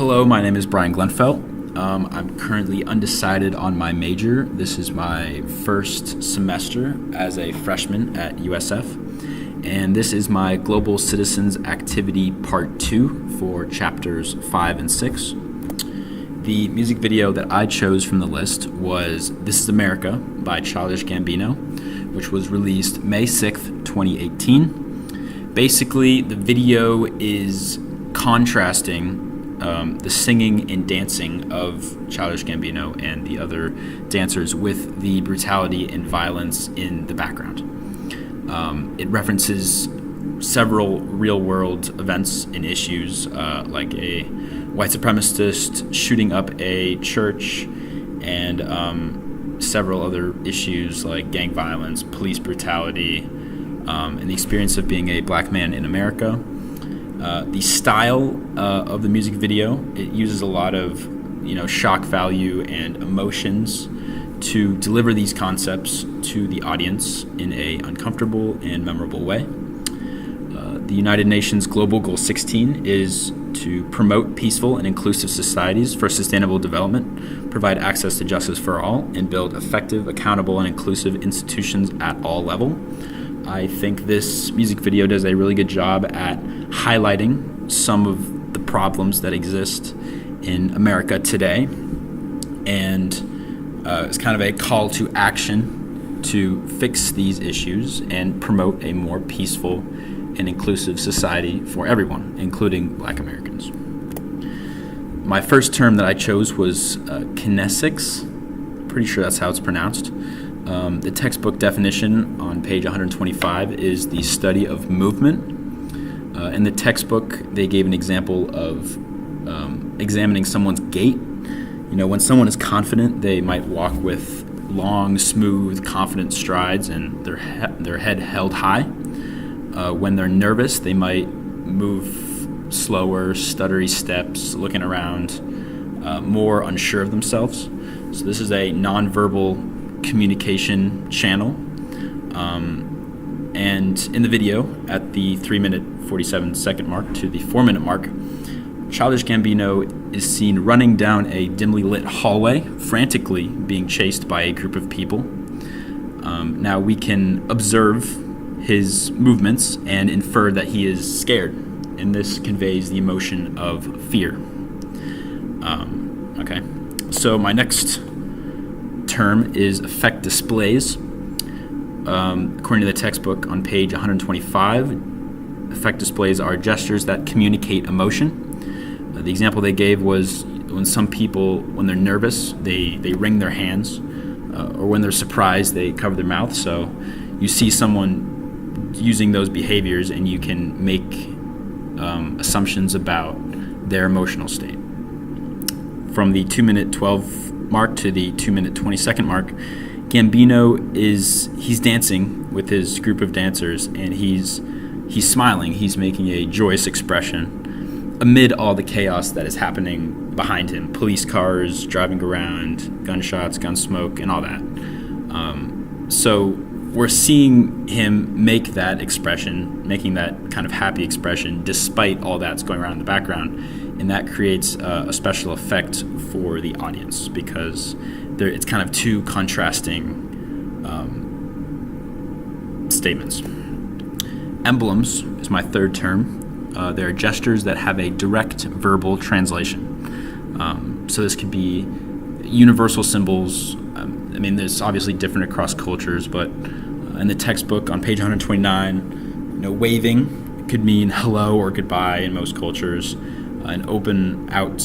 Hello, my name is Brian Glenfelt. I'm currently undecided on my major. This is my first semester as a freshman at USF, and this is my Global Citizens Activity Part 2 for Chapters 5 and 6. The music video that I chose from the list was This Is America by Childish Gambino, which was released May 6th, 2018. Basically, the video is contrasting the singing and dancing of Childish Gambino and the other dancers with the brutality and violence in the background. It references several real-world events and issues, like a white supremacist shooting up a church and several other issues like gang violence, police brutality, and the experience of being a black man in America. The style of the music video, it uses a lot of, shock value and emotions to deliver these concepts to the audience in a uncomfortable and memorable way. The United Nations Global Goal 16 is to promote peaceful and inclusive societies for sustainable development, provide access to justice for all, and build effective, accountable, and inclusive institutions at all levels. I think this music video does a really good job at highlighting some of the problems that exist in America today, and it's kind of a call to action to fix these issues and promote a more peaceful and inclusive society for everyone, including Black Americans. My first term that I chose was kinesics. Pretty sure that's how it's pronounced. The textbook definition on page 125 is the study of movement. In the textbook, they gave an example of examining someone's gait. When someone is confident, they might walk with long, smooth, confident strides and their head held high. When they're nervous, they might move slower, stuttery steps, looking around, more unsure of themselves. So this is a nonverbal communication channel. And in the video, at the 3-minute 47-second mark to the 4-minute mark, Childish Gambino is seen running down a dimly lit hallway, frantically being chased by a group of people. Now we can observe his movements and infer that he is scared, and this conveys the emotion of fear. Okay, so my next term is effect displays. According to the textbook on page 125, effect displays are gestures that communicate emotion. The example they gave was when some people, when they're nervous, they wring their hands, or when they're surprised, they cover their mouth. So you see someone using those behaviors, and you can make assumptions about their emotional state. From the 2-minute 12 mark to the 2-minute 20-second mark, Gambino he's dancing with his group of dancers, and he's smiling. He's making a joyous expression amid all the chaos that is happening behind him. Police cars driving around, gunshots, gun smoke, and all that. So we're seeing him make that expression, making that kind of happy expression despite all that's going on in the background. And that creates a special effect for the audience because it's kind of two contrasting statements. Emblems is my third term. They are gestures that have a direct verbal translation. So this could be universal symbols. There's obviously different across cultures, but in the textbook on page 129, waving could mean hello or goodbye in most cultures. An open out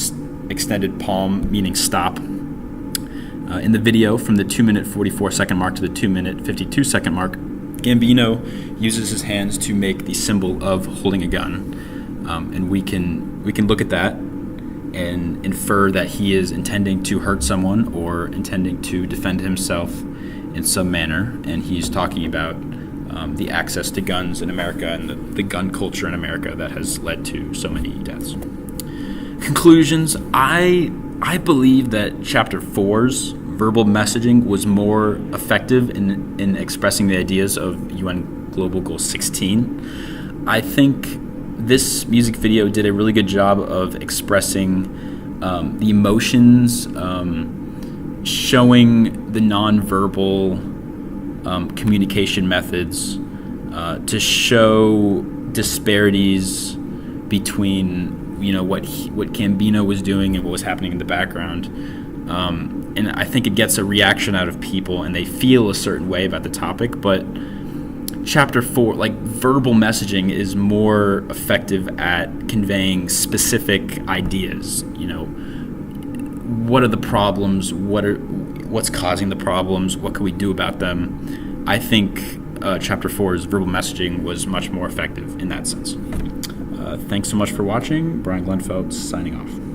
extended palm meaning stop. In the video, from the 2-minute 44-second mark to the 2-minute 52-second mark, Gambino uses his hands to make the symbol of holding a gun, and we can look at that and infer that he is intending to hurt someone or intending to defend himself in some manner, and he's talking about the access to guns in America and the gun culture in America that has led to so many deaths. Conclusions. I believe that Chapter 4's verbal messaging was more effective in expressing the ideas of UN Global Goal 16. I think this music video did a really good job of expressing the emotions, showing the nonverbal communication methods, to show disparities between what Gambino was doing and what was happening in the background. And I think it gets a reaction out of people, and they feel a certain way about the topic. But Chapter 4, like, verbal messaging is more effective at conveying specific ideas. What are the problems? What's causing the problems? What can we do about them? I think Chapter 4's verbal messaging was much more effective in that sense. Thanks so much for watching. Brian Glenfeldt signing off.